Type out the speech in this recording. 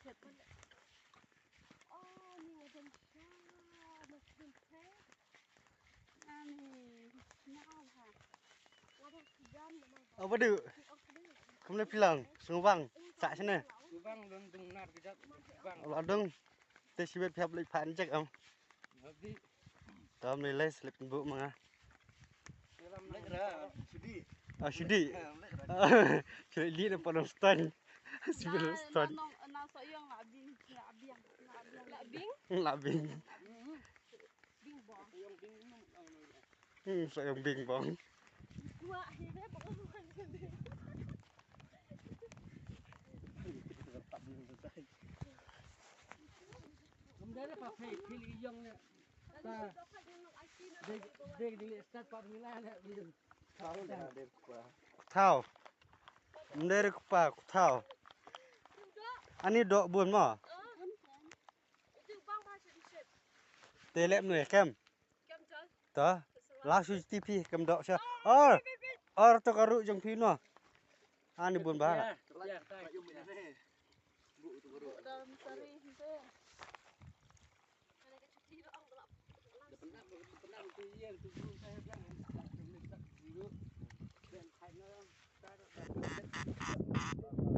Apa tu? Kamu bilang, sungguh sak sini. Bang dong nar kejap. Bang. Allah dong, tesibet pihak beli pancek am. Habis Tam nilai slip bu manga. lek ra sudi. Ah sudi. Kira di depan stand. Sebelum stand. Nah, soyong labing. Labing. Bing bong. Sayang bing bong. Wah, akhirnya bukan gede. Kemudian apa pilih yang ni. Ta. Dek start part hilang ni. Tahu dah dek kuah. Thao. Mendere kupa thao. Ani dok buôn mà. Telep nuôi kem. Đó. Lá suy tipi kem dok sao. To karu jong phi no. Ani buôn ba. Ya, Dalam sari itu. Ada